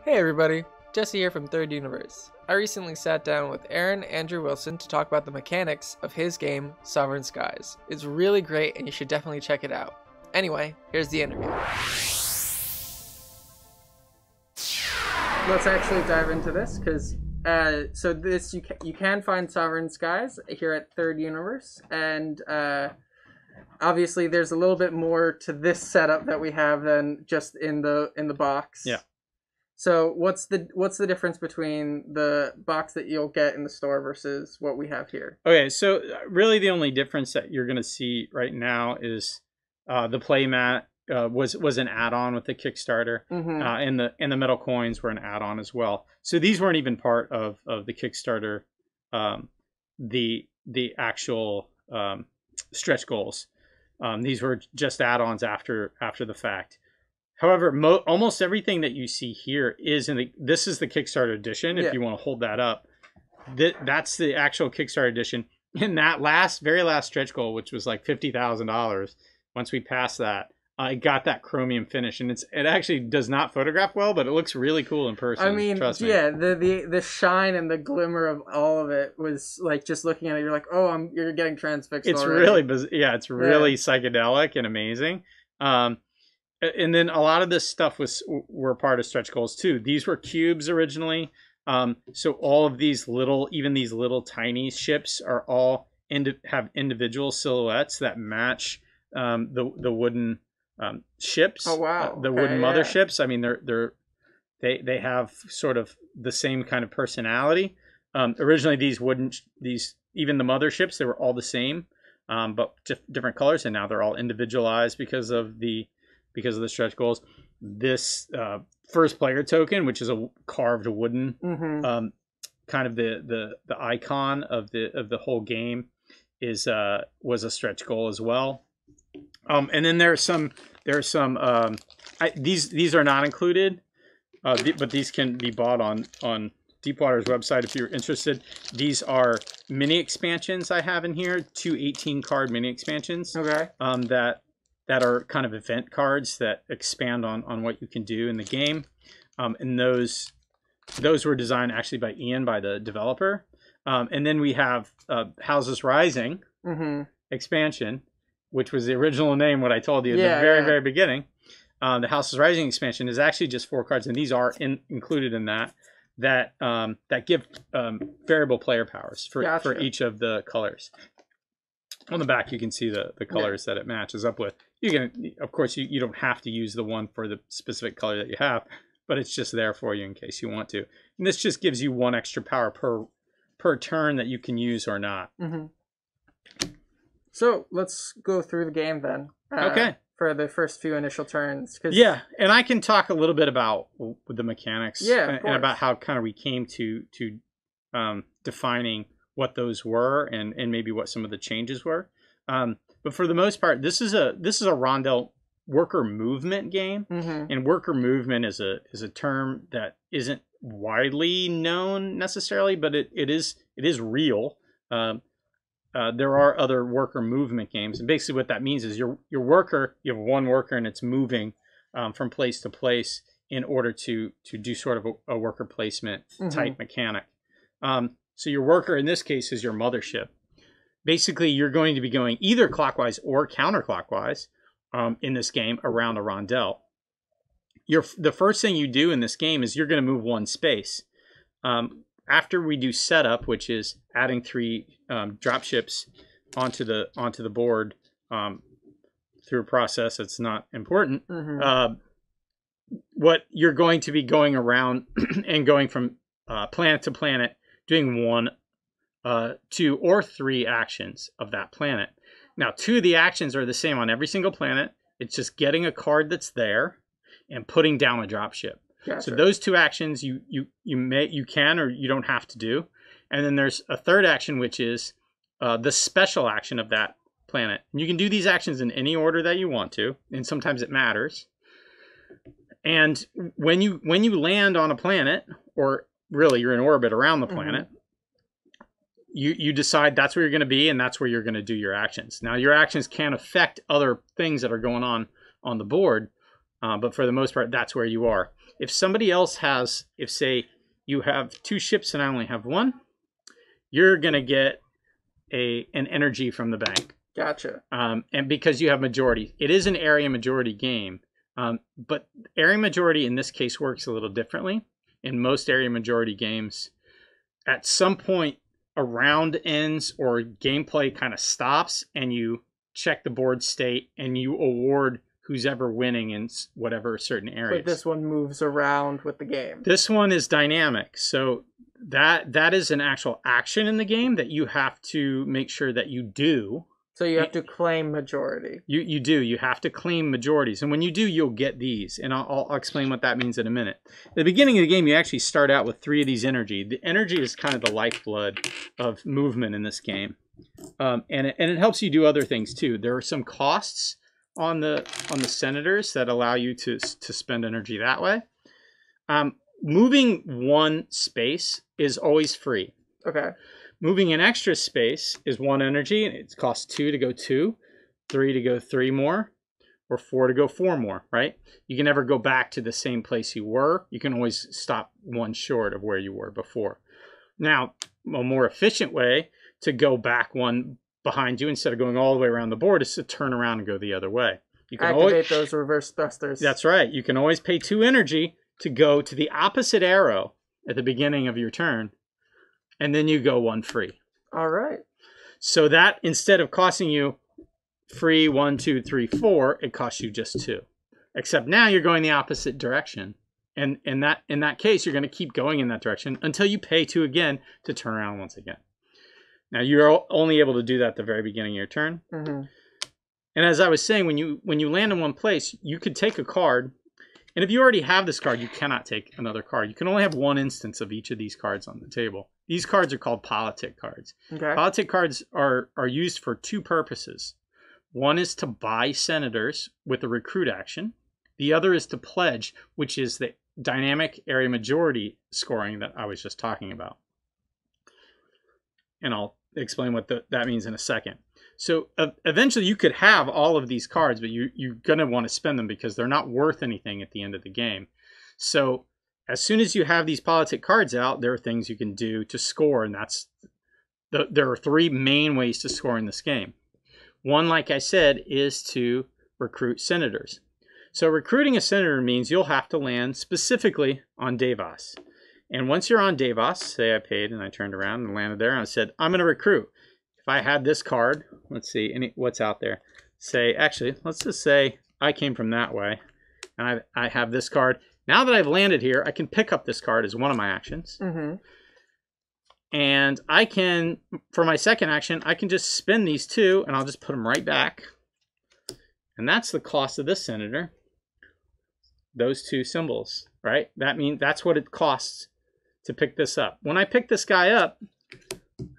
Hey everybody, Jesse here from Third Universe. I recently sat down with Aaron Andrew Wilson to talk about the mechanics of his game, Sovereign Skies. It's really great and you should definitely check it out. Anyway, here's the interview. Let's actually dive into this because you can find Sovereign Skies here at Third Universe, and obviously there's a little bit more to this setup that we have than just in the box. Yeah. So what's the difference between the box that you'll get in the store versus what we have here? Okay, so really the only difference that you're going to see right now is the playmat was an add-on with the Kickstarter, and the metal coins were an add-on as well. So these weren't even part of the Kickstarter, the actual stretch goals. These were just add-ons after the fact. However, almost everything that you see here is this is the Kickstarter edition. If you want to hold that up, that's the actual Kickstarter edition. In that very last stretch goal, which was like $50,000, once we passed that, it got that chromium finish, and it actually does not photograph well, but it looks really cool in person. I mean, trust me. Yeah, the shine and the glimmer of all of it was like, just looking at it, you're like, oh, you're getting transfixed. It's already. it's really psychedelic and amazing. And then a lot of this stuff were part of stretch goals too. These were cubes originally. So all of these even these little tiny ships are all have individual silhouettes that match the wooden ships. Oh wow! The wooden motherships. I mean, they have sort of the same kind of personality. Originally, these even the motherships, they were all the same, but different colors, and now they're all individualized because of the stretch goals. This first player token, which is a carved wooden kind of the icon of the whole game, was a stretch goal as well. And then there are some these are not included, but these can be bought on Deepwater's website if you're interested. These are mini expansions I have in here, 2 18-card mini expansions. Okay. That are kind of event cards that expand on what you can do in the game. And those were designed actually by Ian, by the developer. And then we have Houses Rising expansion, which was the original name, what I told you at the very beginning. The Houses Rising expansion is actually just 4 cards, and these are included in that give variable player powers for each of the colors. On the back, you can see the colors that it matches up with. You can, of course, you don't have to use the one for the specific color that you have, but it's just there for you in case you want to. And this just gives you 1 extra power per turn that you can use or not. So let's go through the game then. Okay. For the first few initial turns. Yeah, and I can talk a little bit about the mechanics. And about how kind of we came to defining what those were and maybe what some of the changes were. But for the most part, this is a Rondel worker movement game, and worker movement is a term that isn't widely known necessarily, but it is real. There are other worker movement games, and basically what that means is your worker, you have 1 worker and it's moving from place to place in order to do sort of a worker placement type mechanic. So your worker in this case is your mothership. Basically, you're going to be going either clockwise or counterclockwise in this game around a rondel. The first thing you do in this game is you're going to move 1 space. After we do setup, which is adding 3 drop ships onto the board through a process that's not important, what you're going to be going around and going from planet to planet, doing 1, 2, or 3 actions of that planet. Now, 2 of the actions are the same on every single planet. It's just getting a card that's there and putting down a dropship. Gotcha. So those 2 actions you can or you don't have to do. And then there's a third action, which is the special action of that planet. And you can do these actions in any order that you want to, and sometimes it matters. And when you land on a planet, or really you're in orbit around the planet, you decide that's where you're going to be, and that's where you're going to do your actions. Now, your actions can affect other things that are going on the board, but for the most part, that's where you are. if somebody else has, if say you have 2 ships and I only have 1, you're gonna get an energy from the bank. Gotcha. And because you have majority, it is an area majority game. But area majority in this case works a little differently. In most area majority games, at some point a round ends or gameplay kind of stops and you check the board state and you award who's ever winning in whatever certain areas. But this one moves around with the game. This one is dynamic. So that is an actual action in the game that you have to make sure that you do. So you have to claim majority. You do. You have to claim majorities. And when you do, you'll get these. And I'll explain what that means in a minute. At the beginning of the game, you actually start out with 3 of these energy. The energy is kind of the lifeblood of movement in this game. And it helps you do other things too. There are some costs on the senators that allow you to spend energy that way. Moving 1 space is always free. Okay. Moving an extra space is 1 energy, and it costs 2 to go 2, 3 to go 3 more, or 4 to go 4 more, right? You can never go back to the same place you were. You can always stop 1 short of where you were before. Now, a more efficient way to go back 1 behind you instead of going all the way around the board is to turn around and go the other way. You can activate those reverse thrusters. That's right. You can always pay 2 energy to go to the opposite arrow at the beginning of your turn. And then you go 1 free. All right. So that instead of costing you free 1, 2, 3, 4, it costs you just 2. Except now you're going the opposite direction. And in that case, you're going to keep going in that direction until you pay 2 again to turn around once again. Now you're only able to do that at the very beginning of your turn. Mm-hmm. And as I was saying, when you land in one place, you could take a card. And if you already have this card, you cannot take another card. You can only have 1 instance of each of these cards on the table. These cards are called Politic Cards. Okay. Politic Cards are used for 2 purposes. One is to buy senators with a recruit action. The other is to pledge, which is the dynamic area majority scoring that I was just talking about. And I'll explain what that means in a second. So eventually you could have all of these cards, but you're going to want to spend them because they're not worth anything at the end of the game. So as soon as you have these Politic Cards out, there are things you can do to score, and there are 3 main ways to score in this game. One, like I said, is to recruit senators. So recruiting a senator means you'll have to land specifically on Davos. And once you're on Davos, say I paid and I turned around and landed there and I said, I'm going to recruit. If I had this card, let's see what's out there. Say, actually, let's just say I came from that way and I have this card. Now that I've landed here, I can pick up this card as one of my actions. Mm-hmm. And I can, for my second action, I can just spin these 2 and I'll just put them right back. And that's the cost of this senator. Those 2 symbols, right? That means that's what it costs to pick this up. When I pick this guy up,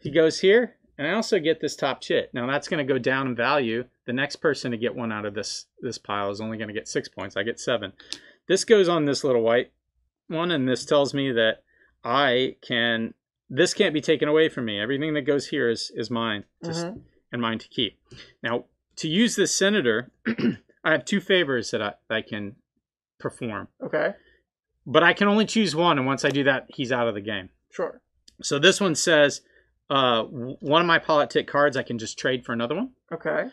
he goes here, and I also get this top chit. Now that's going to go down in value. The next person to get 1 out of this pile is only going to get 6 points. I get 7. This goes on this little white one, and this tells me that this can't be taken away from me. Everything that goes here is mine, and mine to keep. Now, to use this senator, I have 2 favors that I can perform. Okay. But I can only choose 1, and once I do that, he's out of the game. Sure. So this one says, one of my Politic Cards I can just trade for another one. Okay.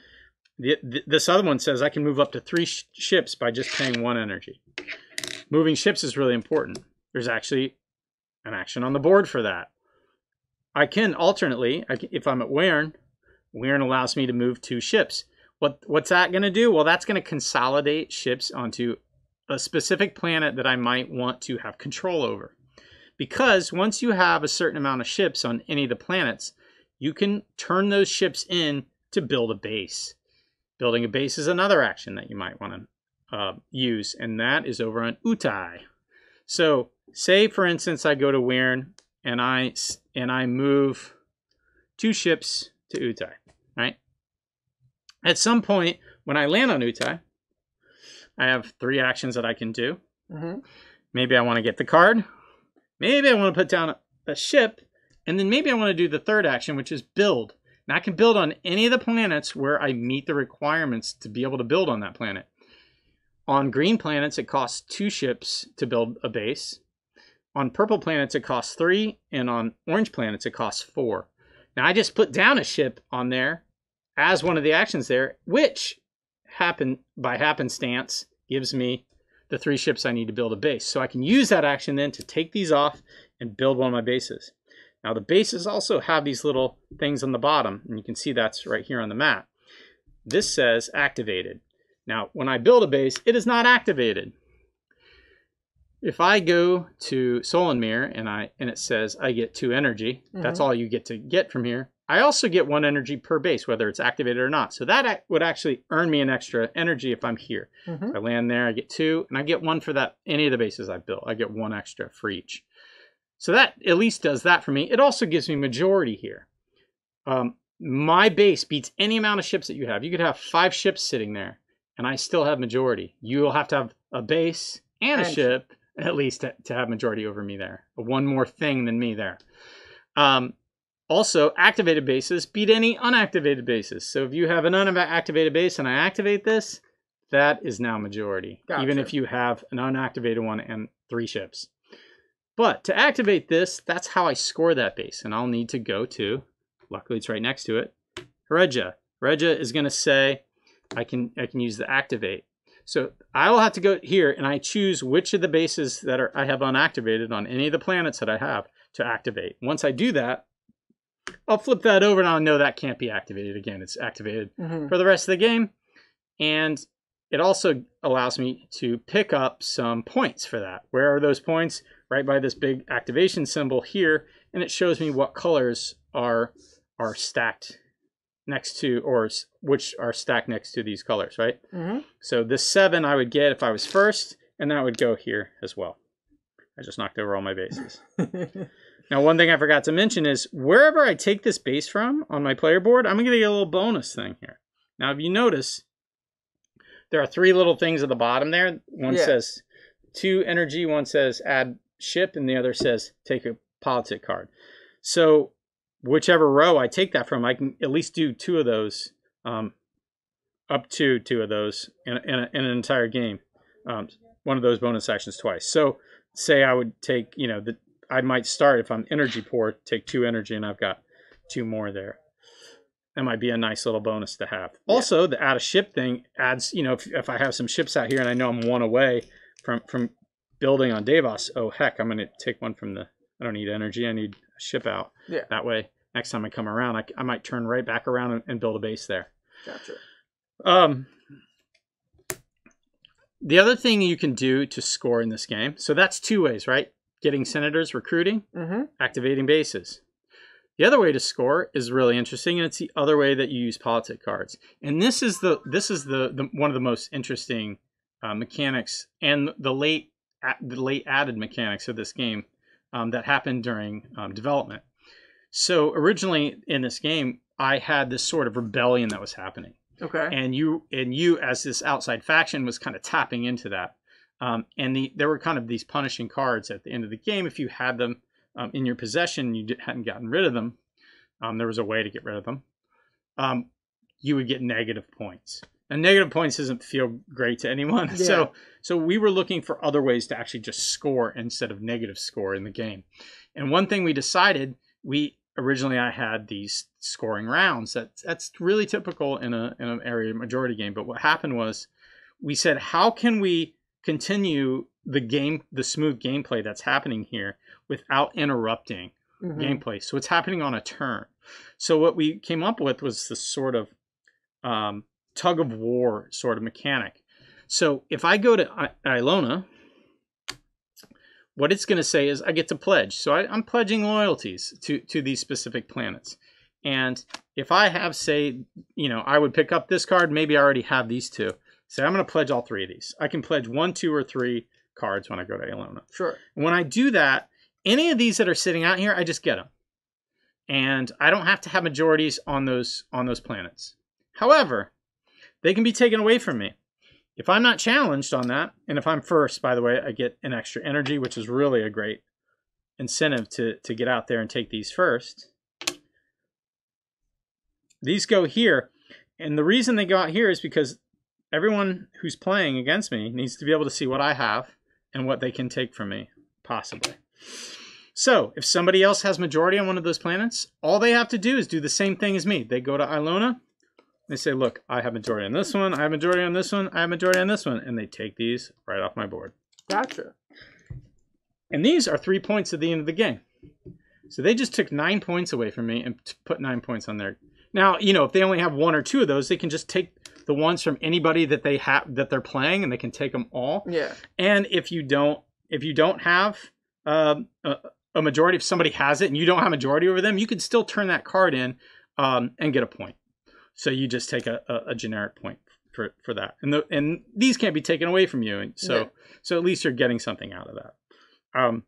This other one says I can move up to 3 ships by just paying 1 energy. Moving ships is really important. There's actually an action on the board for that. I can alternately, if I'm at Wern allows me to move 2 ships. What's that going to do? Well, that's going to consolidate ships onto a specific planet that I might want to have control over. Because once you have a certain amount of ships on any of the planets, you can turn those ships in to build a base. Building a base is another action that you might want to use, and that is over on Utai. So, say for instance I go to Wern and I move 2 ships to Utai, right? At some point when I land on Utai, I have 3 actions that I can do. Mm-hmm. Maybe I want to get the card. Maybe I want to put down a ship. And then maybe I want to do the 3rd action, which is build. Now I can build on any of the planets where I meet the requirements to be able to build on that planet. On green planets, it costs 2 ships to build a base. On purple planets, it costs 3, and on orange planets, it costs 4. Now, I just put down a ship on there as one of the actions there, which by happenstance gives me the 3 ships I need to build a base. So I can use that action then to take these off and build one of my bases. Now, the bases also have these little things on the bottom, and you can see that's right here on the map. This says activated. Now, when I build a base, it is not activated. If I go to Solenmere and it says I get 2 energy, that's all you get to get from here. I also get 1 energy per base, whether it's activated or not. So that would actually earn me an extra energy if I'm here. If I land there, I get 2, and I get 1 for that any of the bases I built. I get 1 extra for each. So that at least does that for me. It also gives me majority here. My base beats any amount of ships that you have. You could have 5 ships sitting there, and I still have majority. You will have to have a base and a ship, at least, to have majority over me there. 1 more thing than me there. Also, activated bases beat any unactivated bases. So if you have an unactivated base and I activate this, that is now majority. Gotcha. Even if you have an unactivated one and 3 ships. But to activate this, that's how I score that base. And I'll need to go to, luckily it's right next to it, Regia. Regia is going to say I can use the activate. So I will have to go here and I choose which of the bases that I have unactivated on any of the planets that I have to activate. Once I do that, I'll flip that over and I'll know that can't be activated again. It's activated for the rest of the game. And it also allows me to pick up some points for that. Where are those points? Right by this big activation symbol here. And it shows me what colors are stacked next to, or which are stacked next to these colors, right? So this 7 I would get if I was first, and that would go here as well. I just knocked over all my bases. Now, one thing I forgot to mention is wherever I take this base from on my player board, I'm going to get a little bonus thing here. Now, if you notice, there are 3 little things at the bottom there. One says 2 energy, one says add ship, and the other says take a politic card. So whichever row I take that from, I can at least do 2 of those, up to 2 of those in an entire game. One of those bonus actions twice. So say I would take, I might start, if I'm energy poor, take 2 energy and I've got 2 more there. That might be a nice little bonus to have. Yeah. Also, the add a ship thing adds, if I have some ships out here and I know I'm 1 away from building on Davos, oh heck, I'm going to take 1 from I don't need energy, I need a ship out. Yeah. That way, next time I come around, I might turn right back around and build a base there. Gotcha. The other thing you can do to score in this game, so that's 2 ways, right? Getting senators, recruiting, activating bases. The other way to score is really interesting, and it's the other way that you use politic cards. And this is the one of the most interesting mechanics and the late added mechanics of this game that happened during development. So originally in this game, I had this sort of rebellion that was happening. Okay. And you as this outside faction was kind of tapping into that. And there were kind of these punishing cards at the end of the game. If you had them in your possession and you hadn't gotten rid of them, there was a way to get rid of them. You would get negative points. And negative points doesn't feel great to anyone. Yeah. So we were looking for other ways to actually just score instead of negative score in the game. And one thing we decided, originally I had these scoring rounds. That's really typical in an area majority game. But what happened was we said, how can we continue the smooth gameplay that's happening here without interrupting gameplay? So it's happening on a turn. So what we came up with was this sort of tug of war sort of mechanic. So if I go to Ilona, what it's going to say is I get to pledge. So I'm pledging loyalties to these specific planets. And if I have, say, I would pick up this card. Maybe I already have these 2. Say I'm going to pledge all 3 of these. I can pledge 1, 2, or 3 cards when I go to Ilona. Sure. And when I do that, any of these that are sitting out here, I just get them. And I don't have to have majorities on those planets. However, they can be taken away from me. If I'm not challenged on that, and if I'm first, by the way, I get an extra energy, which is really a great incentive to get out there and take these first. These go here. And the reason they go out here is because everyone who's playing against me needs to be able to see what I have and what they can take from me, possibly. So if somebody else has majority on one of those planets, all they have to do is do the same thing as me. They go to Ilona. They say, look, I have majority on this one. I have majority on this one. I have majority on this one. And they take these right off my board. Gotcha. And these are 3 points at the end of the game. So they just took 9 points away from me and put 9 points on there. Now, you know, if they only have 1 or 2 of those, they can just take the ones from anybody that they have that they're playing, and they can take them all. Yeah. And if you don't have a majority, if somebody has it and you don't have a majority over them, you can still turn that card in and get a point. So you just take a generic point for that, and these can't be taken away from you, and so at least you're getting something out of that.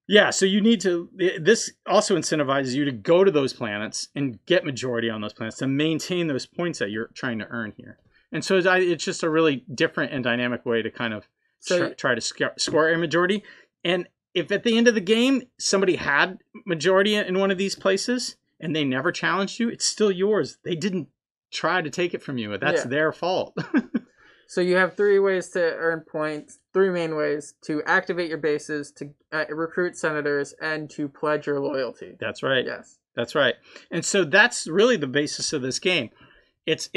Yeah, so you need to. This also incentivizes you to go to those planets and get majority on those planets to maintain those points that you're trying to earn here. And so it's just a really different and dynamic way to kind of try to score a majority. And if at the end of the game somebody had majority in one of these places and they never challenged you, it's still yours. They didn't try to take it from you. That's their fault. So you have 3 ways to earn points, 3 main ways: to activate your bases, to recruit senators, and to pledge your loyalty. That's right. Yes. That's right. And so that's really the basis of this game. It's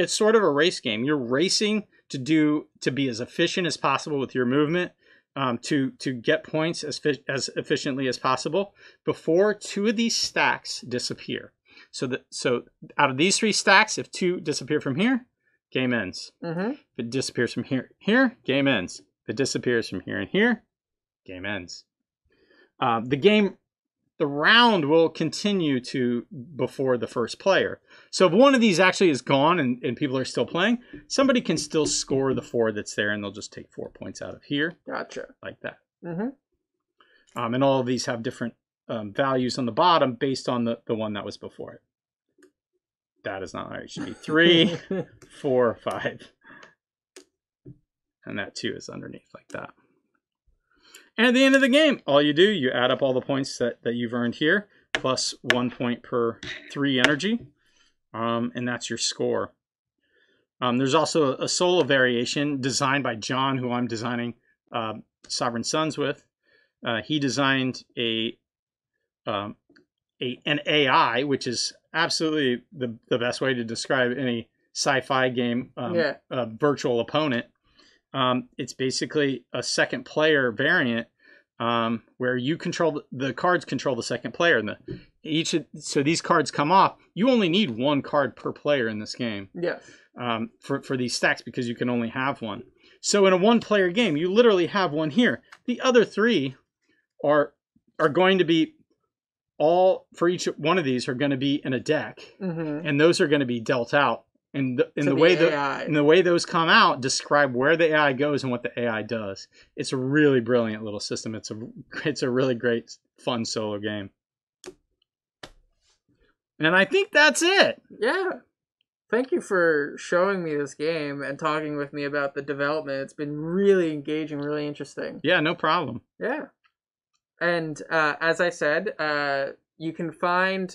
sort of a race game. You're racing to be as efficient as possible with your movement, to get points as efficiently as possible before 2 of these stacks disappear. So out of these 3 stacks, if 2 disappear from here, game ends. Mm-hmm. If it disappears from here, game ends. If it disappears from here and here, game ends. The round will continue to before the first player. So if one of these actually is gone and people are still playing, somebody can still score the 4 that's there, and they'll just take 4 points out of here. Gotcha. Like that. Mm-hmm. And all of these have different values on the bottom based on the one that was before it. That is not right. It should be 3, 4, 5. And that 2 is underneath like that. And at the end of the game, all you do, you add up all the points that you've earned here, plus 1 point per 3 energy. And that's your score. There's also a solo variation designed by John, who I'm designing Sovereign Sons with. He designed an AI, which is absolutely the best way to describe any sci-fi game, virtual opponent. It's basically a second player variant where you control the cards control the second player, and so these cards come off. You only need 1 card per player in this game. Yes. For these stacks, because you can only have 1. So in a 1-player game, you literally have 1 here. The other 3 are going to be all for each one of these are going to be in a deck, and those are going to be dealt out. And the way those come out describe where the AI goes and what the AI does. It's a really brilliant little system. It's a really great, fun solo game. And I think that's it. Yeah. Thank you for showing me this game and talking with me about the development. It's been really engaging, really interesting. Yeah, no problem. Yeah. And as I said, you can find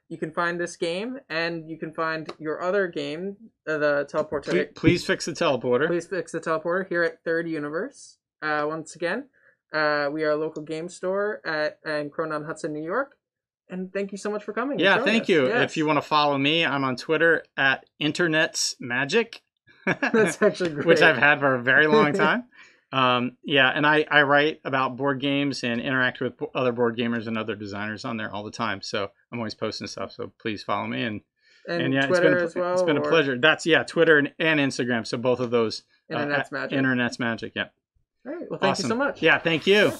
this game, and you can find your other game, the teleporter. Please fix the teleporter. Please fix the teleporter here at Third Universe. Once again, we are a local game store in Cronin Hudson, New York. And thank you so much for coming. Yeah, thank you. Yes. If you want to follow me, I'm on Twitter at Internetsmagic. That's actually great. Which I've had for a very long time. And I write about board games and interact with other board gamers and other designers on there all the time. So I'm always posting stuff. So please follow me. And yeah, Twitter as well. It's been a pleasure. That's Twitter and Instagram. So both of those. Internet's Magic. Internet's Magic. Yeah. All right. Well, thank you so much. Yeah, thank you.